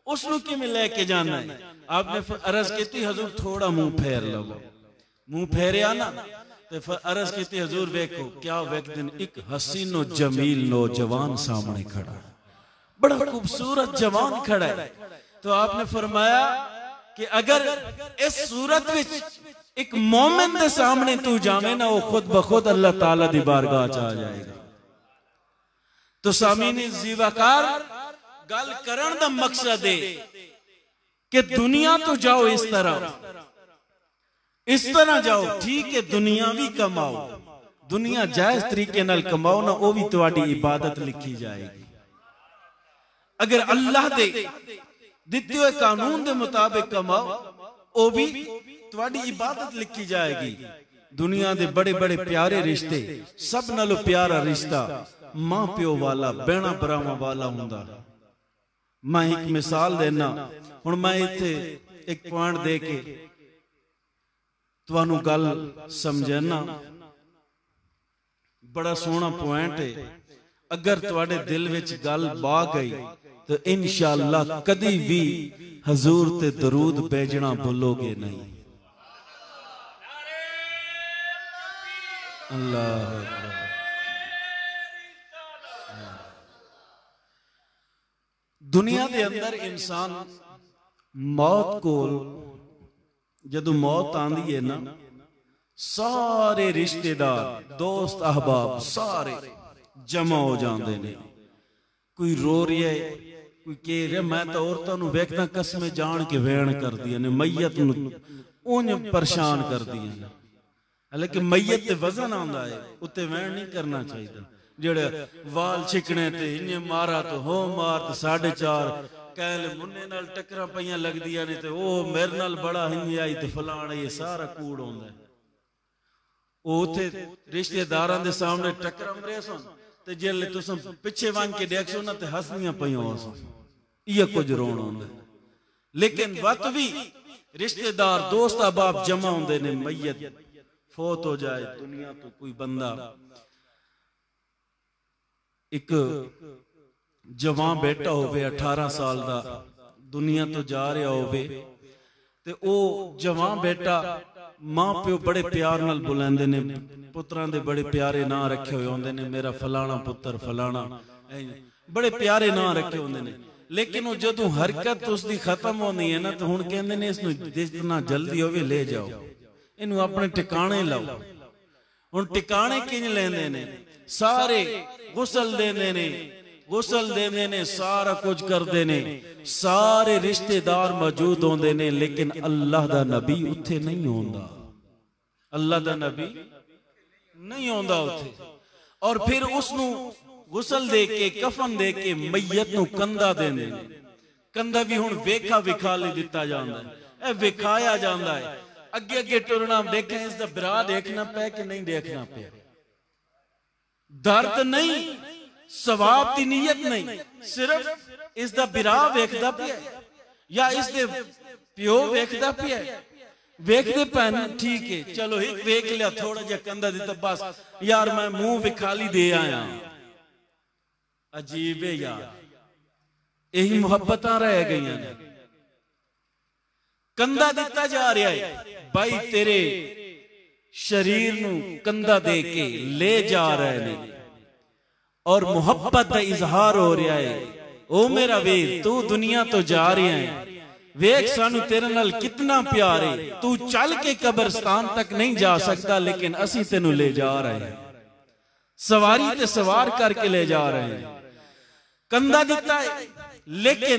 उसनु किवें लेके जाना है? आपने अर्ज की हजूर थोड़ा मुंह फेर लो। मुंह फेरिया ना, तो अर्ज की हजूर वेखो क्या वेख दिन एक हसीनो जमील नौजवान सामने खड़ा, बड़ा खूबसूरत जवान खड़ा है। तो आपने फरमाया कि अगर इस सूरत में एक मोमिन दे सामने तू जावे ना, वो खुद ब खुद अल्लाह ताला दी बारगाह च आ जाएगा। तो सामीन जीवाकार गल करन दा मकसद है कि दुनिया तो जाओ इस तरह जाओ, ठीक है दुनिया भी कमाओ, दुनिया जायज तरीके नाल कमाओ ना, वो भी तुहाडी इबादत लिखी जाएगी। अगर अल्लाह दे दिते हुए कानून के मुताबिक कमाओ, वो भी तुहाडी इबादत लिखी जाएगी। दुनिया दे बड़े बड़े प्यारे रिश्ते, सब नालों प्यारा रिश्ता मां प्यो वाला, बहना भरावां वाला हुंदा। मैं एक मिसाल देना, हुण मैं इत्थे एक पॉइंट दे के तुहानू गल समझना, बड़ा सोहना पॉइंट है। अगर तुहाडे दिल विच गल बा गई तो इंशाअल्लाह कदी भी हजूर ते दरूद भेजना भूलोगे नहीं। अल्लाह दुनिया के अंदर इंसान मौत को जदों मौत आंदी है ना, सारे रिश्तेदार दोस्त अहबाब सारे जमा हो जाते हैं। कोई रो रही है, कोई कह रहा मैं तो औरतों नूं वेखदा कसमें जान के वैन कर दिया ने, मैयत नूं उन्हें परेशान कर दिया ने। हालांकि मैयत ते वजन आंदा है, उत्ते वैन नहीं करना चाहिए। जेड़े वाल छिकने ते इन्हें मारा तो हो मार तो 4.5 कहले मुन्ने नाल टकरा पईयां लगदियां ने, ते ओ मेरे नाल बड़ा हिंदी आई ते फलाना, ये सारा कूड़ होंदा है। ओ उथे रिश्तेदारां दे सामने टकरा मरे सन ते जेले तुसां पिछे वांग के देखसो ना ते हसनियां पईयां होसन, इया कुछ रोण होंदा। लेकिन वत भी रिश्तेदार दोस्त अहबाब जमा होंदे ने, मैयत फौत हो जाए दुनिया तो कोई बंदा, एक जवान बेटा होवे 18 साल दा दुनिया तो जा रहा होवे, ते ओ जवान बेटा मां प्यो बड़े प्यार नाल बुलांदे ने, पुत्रां दे बड़े प्यारे नां रखे हुए होंदे ने, मेरा फलाना पुत्र फलाना, बड़े प्यारे नां रखे होंदे ने। लेकिन वो जदों हरकत उसकी खत्म होनी है ना, तो हुण कहंदे ने इसनूं जितना जल्दी होवे ले जाओ, इनू अपने ठिकाने लाओ। हुण ठिकाने किंज लैंदे ने, सारे गुसल देंदे ने, गुसल देंदे ने, सारा कुछ करते ने, सारे रिश्तेदार मौजूद होंदे ने, लेकिन अल्लाह दा नबी उत्थे नहीं होंदा। अल्लाह दा नबी नहीं होंदा उत्थे। और फिर उसनू गुसल दे के कफन दे के मैयत नू कंधा देंदे ने। कंधा भी हुण वेखा विखाली दिता जांदा है, ए विखाया जांदा है। अगे अगे टुरना, देखें इसदा बिरा देखना पे कि नहीं देखना पे, दर्द नहीं, सवाब की नीयत नहीं, सिर्फ इसदा बिरा वेखदा पिया या इसदे प्यो वेखदा पिया। वेखदे पैन ठीक है, चलो एक वेख लिया, थोड़ा जिहा कंधा दिता, बस यार मैं मुंह विखाली दे आया। अजीब है यार, यही मुहब्बतां रह गई ने। कंधा दिता जा रहा है, भाई तेरे शरीर नू कंधा दे के ले जा रहे ने, और मुहब्बत का इजहार हो रहा है। ओ मेरा वीर, तू दुनिया तो जा रहा है, वेख सानू तेरे नाल कितना प्यार है, तू चल के कब्रिस्तान तक नहीं जा सकता, लेकिन असी तेनू ले जा रहे हैं, सवारी ते सवार करके ले जा रहे हैं। कंधा दिता है, लेकिन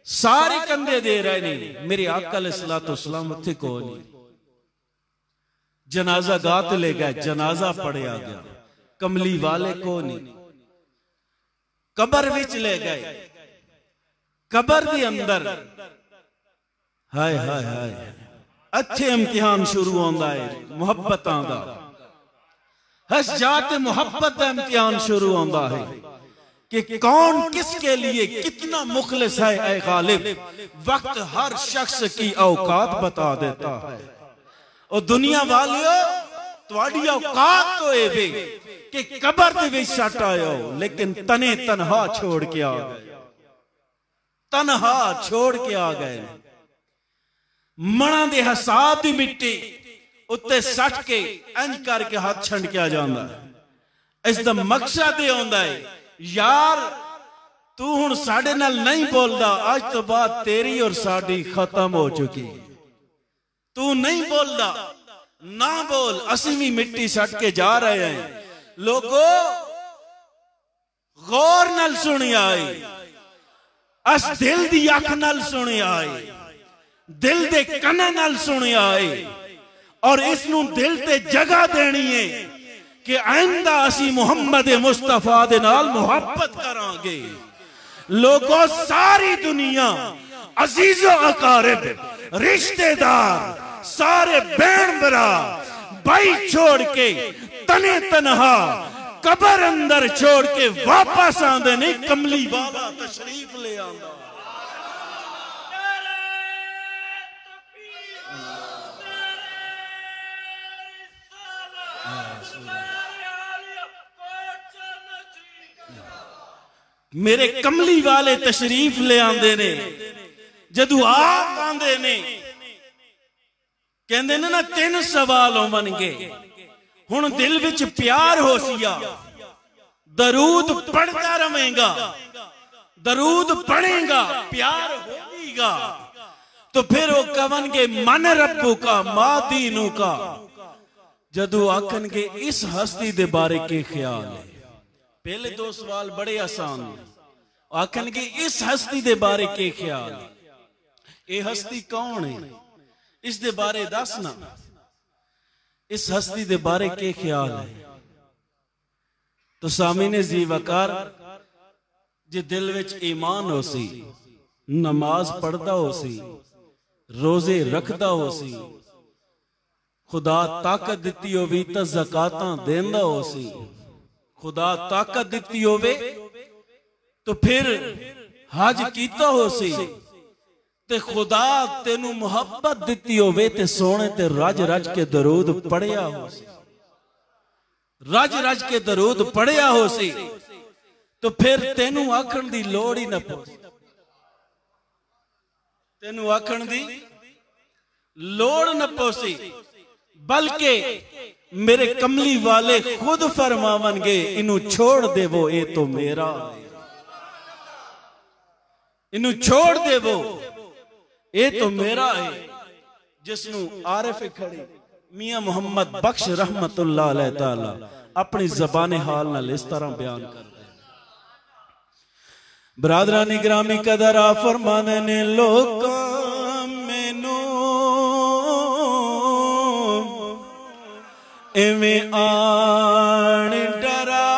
सारे कंधे दे रहे नहीं। मेरे आका अलैहिस्सलातु वस्सलाम उत्थे कोई नहीं, जनाजा गात ले गए, जनाजा पढ़िया गया, कमली वाले को नहीं, कबर विच ले गए, कबर के अंदर हाय हाय हाय अच्छे इम्तिहान शुरू होंदा है, मुहब्बतां दा हस जाते मुहब्बत का इम्तिहान शुरू होंदा है कि कौन किसके लिए कितना मुखलिस है। ऐ गालिब, वक्त हर शख्स की औकात बता देता है। और दुनिया वालियों, तुहाडी औकात तो ये वे कि कबर दे विच सट आयो, लेकिन तने तनहा छोड़ के आ गए, तनहा छोड़ के आ गए। मणा दे हिसाब दी मिट्टी उत्ते सट के इंज करके हाथ छंडकिया जांदा है। इसदा मकसद ये होंदा है, यार तू हुण साडे नाल नहीं बोलदा, आज तो बाद तेरी और साडी खत्म हो चुकी। तू नहीं बोलदा, ना बोल, असी भी मिट्टी सट के जा रहे हैं। लोगो गौर नाल सुनी आए, अस दिल दी अख नाल सुनी आए, दिल दे कन्ना नाल सुनी आए, और इसनू दिल ते जगह देनी है कि आइंदा असी मुहम्मद मुस्तफा दे नाल मुहब्बत करांगे। लोगों सारी दुनिया, अजीजो अकारिब, रिश्तेदार, सारे बैन बरा भाई छोड़ के तने तनहा कबर अंदर छोड़ के वापस आंदे नहीं, कमली वाला तशरीफ ले आंदा। मेरे कमली वाले तशरीफ ले आंदे ने, जदू आप आंदे ने कहंदे ने ना 3 सवाल होवणगे। हुण दिल विच प्यार हो सिया, दरूद पढ़ता रहेगा, दरूद पढ़ेगा, प्यार होगा, तो फिर वो कवन के मन रब्बू का मा दीनू का। जदू आखन के इस हस्ती दे बारे के ख्याल है। पहले 2 सवाल बड़े आसान है। आखन के इस हस्ती दे बारे के ख्याल है। ये हस्ती कौन है, इस दे बारे दसना। इस हस्ती दे बारे के ख्याल है। तो सामीने जी वकार जे दिल विच ईमान हो सी, नमाज पढ़दा हो सी, रोजे रखदा हो सी, खुदा ताकत दिती होवी तो ज़कातां देंदा हो सी, खुदा ताकत दिती होवे तो फिर हज कीता हो सी, ते खुदा तेनू मुहब्बत दिती होवे ते सोने ते रज रज के दरूद पढ़िया हो सी, रज रज के दरूद पढ़िया हो सी, तो फिर तेनू आखण दी लोड़ ही न पवे। तेनू आखण दी लोड़ न पोसी, बल्कि मेरे कमली वाले खुद फरमावनगे इनू छोड़ देवो, ये तो मेरा, इनू छोड़ देवो, ये तो मेरा है। जिसनू आरिफ खड़ी मियां मोहम्मद बख्श रहमतुल्लाह अलैह ताला अपनी ज़बाने हाल नाल इस तरह बयान कर दे। बरादरानी ग्रामी कदर आ फरमाने ने, लोग मैनू एवें आन डराया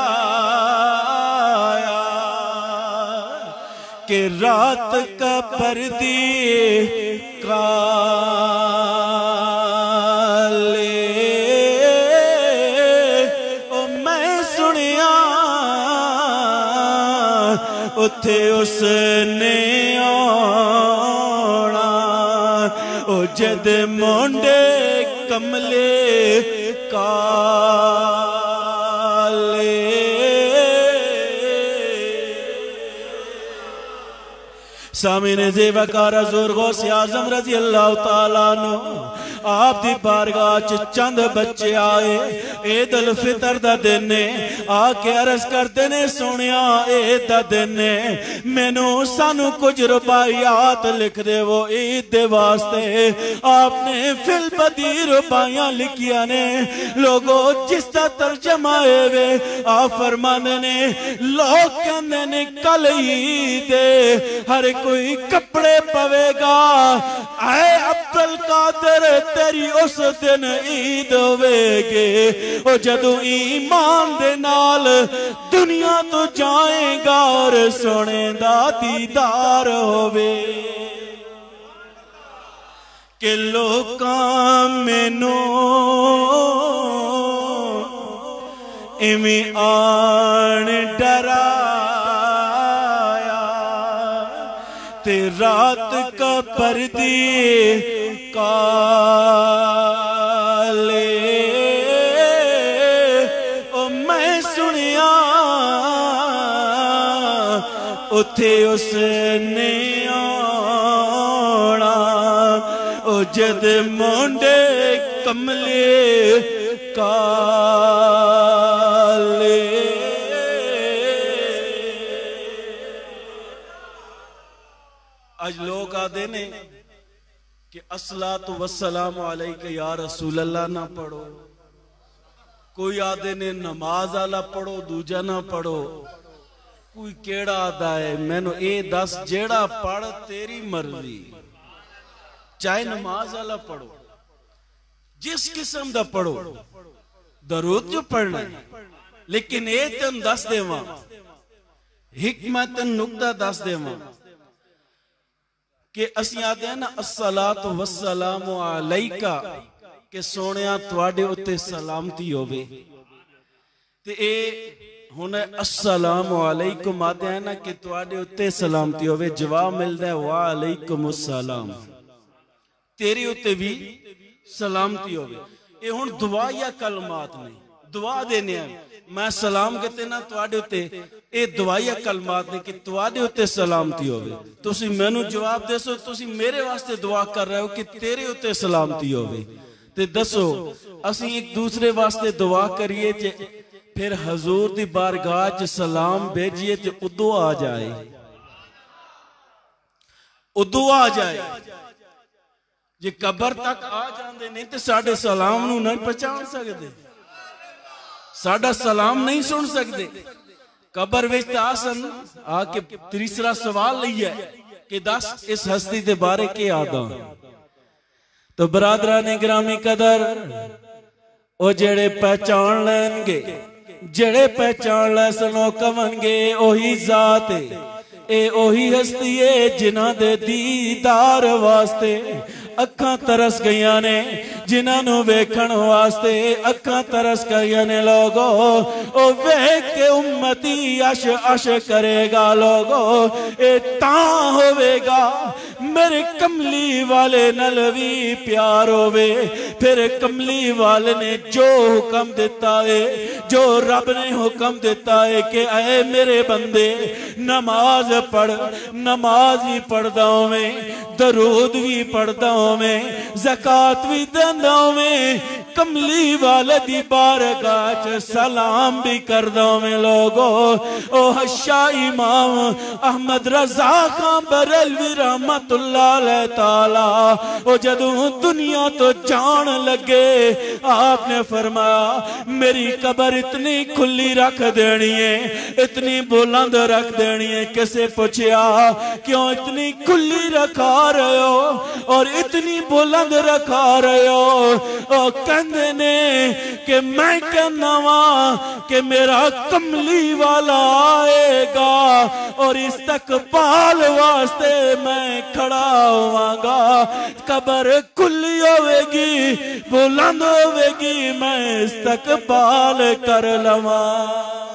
कि रात का पर्दी काले, ओ मैं सुनिया उथे उसने आना, ओ जद मोंडे कमले काले। सामीने ज़ेवकार हज़ूर गौसे आज़म रज़ी अल्लाह तआला अन्हु आप दी बारगाह च चंद बच्चे आए। ईद उल फितर दा दिन है, आके अर्ज करते ने सोनिया ईद दा दिन है, मैनू सानू कुछ रुपयात लिख देवो ईद दे वास्ते। आपने फिल बदी रुपया लिखिया ने। लोगो जिसका तर्जमा है वे आप फरमाने ने, लोग कहते ने कल ईद हर कोई कपड़े पवेगा, आए अब्दुल कादिर तेरी उस दिन ईद होवेगी। ओ जदू ईमान दे नाल दुनिया तो जाएगा और सोने दा दीदार होवे कि लोकां मैनू इवें आन डराया ते रात का पर्दी काले, ओ मैं सुनिया उथे उसने आना, ओ जद मोंडे कमले काले। आज लोग आदे ने कि अस्सलातु वस्सलामु अलैका या रसूल अल्लाह ना पढ़ो, कोई आदे ने नमाज आला पढ़ो, दूजा ना पढ़ो, कोई केड़ा आदा है। मैनू ए दस जेड़ा पढ़ तेरी मर्जी, चाहे नमाज आला पढ़ो, जिस किस्म दा पढ़ो, दरूद जो पढ़ना है, लेकिन ए तेन दस देवा हिकमत नुक्ता दस देवा कि असीं आदे ना अस्सलातु वस्सलामु अलैका कि सोनिया तुहाडे उत्ते सलामती होवे। ते ए हुण अस्सलामु अलैकुम आदे ना कि तुहाडे उत्ते सलामती होवे। जवाब मिलदा है वा अलैकुमुस्सलाम, तेरे उत्ते भी सलामती होवे। ये हुण दुआ या कलमात नहीं, दुआ देने मैं सलाम कहते ना तुहाडे उत्ते ये दुआया कलमात ने कि तुहाडे उत्ते सलामती होवे। तुसी मैनू जवाब दसो, तुसी मेरे वास्ते दुआ कर रहे हो कि तेरे उत्ते सलामती होवे। ते दसो असी एक दूसरे वास्ते दुआ करिए जे फिर हजूर दी बारगाह च सलाम भेजिए ते उदो आ जाए, उदो आ जाए। जे कबर तक आ जाते नहीं तो साडे सलाम नू नहीं पहचान सकते, साडा सलाम नहीं सुन सकते। कबर विच आसन आके तीसरा सवाल लिया कि दस इस हस्ती दे बारे के आदा। तो बरादरा ने ग्रामी कदर ओ जेड़े पहचान लैनगे, जेड़े पहचान लै सनो कवनगे ओही जात ए ओही हस्ती है जिन्हां दे दीदार वास्ते अखां तरस गईयां ने, जिन्हां नू वेखण वास्ते अखां तरस गईयां ने। लोगो ओ वेख के उम्मती अश अश करेगा। लोगो ए तां होवेगा मेरे कमली वाले नल भी प्यार होवे। फिर कमली वाले ने जो हुक्म दिता है, जो रब ने हुक्म दिता है कि ऐ मेरे बंदे नमाज पढ़, नमाज भी पढ़दा होवे, दरूद भी पढ़दा होवे, ज़कात भी देंदा होवे, कमली वाले दी बारगाह च सलाम भी करदा होवे। लोगो ओ हशा इमाम अहमद रज़ा खां बरेलवी रहमतुल्लाह अलैह ताला ओ जदों दुनिया तो जान लगे आपने फरमाया मेरी कबर इतनी खुली रख देनी है, इतनी बुलंद रख देनी है। किसे पूछया क्यों इतनी खुली रखा रहे हो और इतनी बुलंद रखा रहे हो? ओ कहंदे ने कि मैं कहना वा कि मेरा कमली वाला आएगा और इस्तकबाल वास्ते मैं खड़ा होवांगा। कबर खुली होवेगी, बुलंद होवेगी, मैं इस्तकबाल कर लवांगा।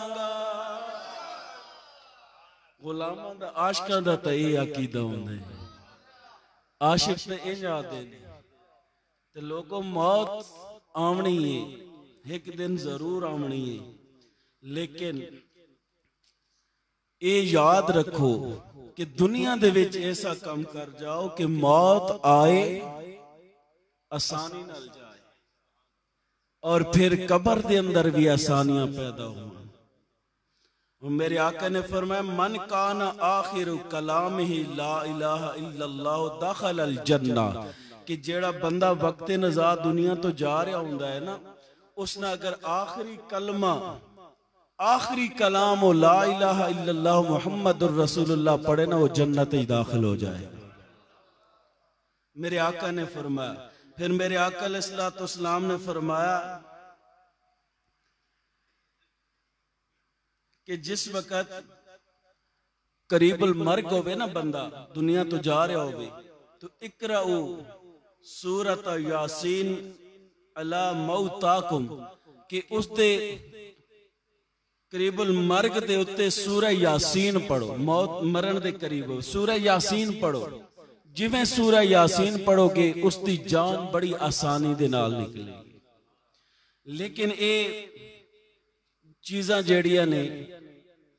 गुलामां दा आशिकां दा तां इह अकीदा हुंदा है। आशिक ते इंज आदे ने ते लोगों मौत आवनी है, एक दिन जरूर आवनी है, लेकिन ये याद रखो कि दुनिया दे विच ऐसा काम कर जाओ कि मौत आए आसानी नाल जाए और फिर कबर दे अंदर भी आसानियां पैदा हो। मेरे आका ने फरमाया मन काना आखिरु कलामिही ला इलाहा इल्लल्लाह दखल अल जन्ना, कि जेड़ा बंदा वक्त नज़ा दुनिया तो जा रहा हुंदा है ना, उसने अगर आखिरी कलमा आखिरी कलाम हो ला इलाहा इल्लल्लाह मुहम्मदुर रसूलुल्लाह पढ़े ना, वो जन्नत ही दाखिल हो जाए। मेरे आका ने फरमाया, फिर मेरे आका अलैहिस्सलाम ने फरमाया कि जिस वक्त करीबुल मर्ग होवे ना, बंदा दुनिया तो जा रहा होवे, तो इकराऊ सूरत यासीन अला मौताकुम, कि उसते करीबुल मर्ग दे उत्ते सूरह यासीन पढ़ो। मौत मरण दे करीब हो सूरह यासीन पढ़ो। जिवें सूरह यासीन पढ़ोगे उसकी जान बड़ी आसानी दे नाल निकलेगी। लेकिन ये चीज़ां जेड़ियां ने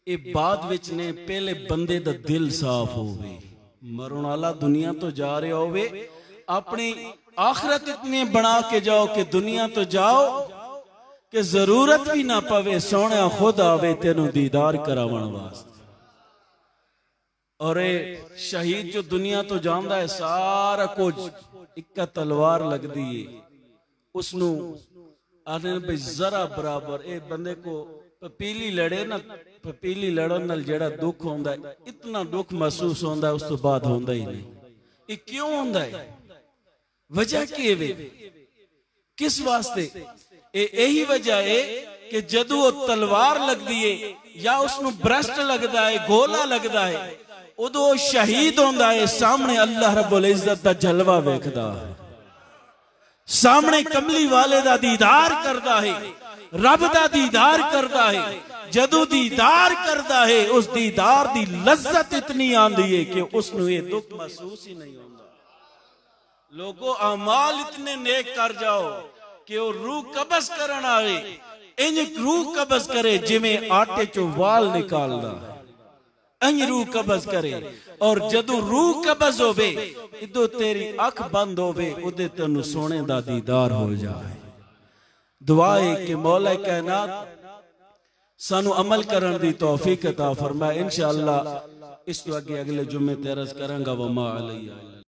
ये बाद विच ने, पहले बंदे दा दिल साफ होवे। मरण वाला दुनिया तो जा रहा होवे, अपनी आखिरत इतनी बना के जाओ कि दुनिया तो जाओ कि जरूरत भी ना पवे, सोने खुद आवे तेनू दीदार करावन वास्ते। और ये शहीद जो दुनिया तो जांदा है, सारा कुछ इक्का तलवार लगदी है, उसनू आने भाई जरा बराबर ए बंदे को पपीली लड़े ना, पपीली लड़न नाल जेड़ा दुख होंदा है, इतना दुख महसूस होंदा है, उस तो बाद होंदा ही नहीं। ये क्यों होंदा है? वजह के वे किस वास्ते? यही वजह है कि जदों वो तलवार लगदी है या उसनू ब्रस्ट लगदा है, गोला लगदा है, उदों शहीद होंदा है, सामने अल्लाह रब्बुल इज्जत दा जलवा वेखदा है, सामने कमली वाले दा दीदार करदा है, रब दा दीदार करदा है। जदों दीदार करदा है, उस दीदार दी लज्जत इतनी आंदी है कि उसनू ये दुख महसूस ही नहीं होंदा। लोगों अमाल इतने नेक कर जाओ कि वो रूह कब्ज़ करन आए, इंज रूह कब्ज करे जिमें आटे चो वाल निकालदा है, इंज रूह कब्ज करे। और जदू रूह कब्ज होवे इदो तेरी अख बंद होवे उदे तेनू सोने दा दीदार हो जाए। दुआ है कि मौला कायनात सानू अमल करन दी तौफीक अता फरमाए। इंशाअल्लाह इस तो अगे अगले जुम्मे ते अर्ज करांगा वमा अलैया।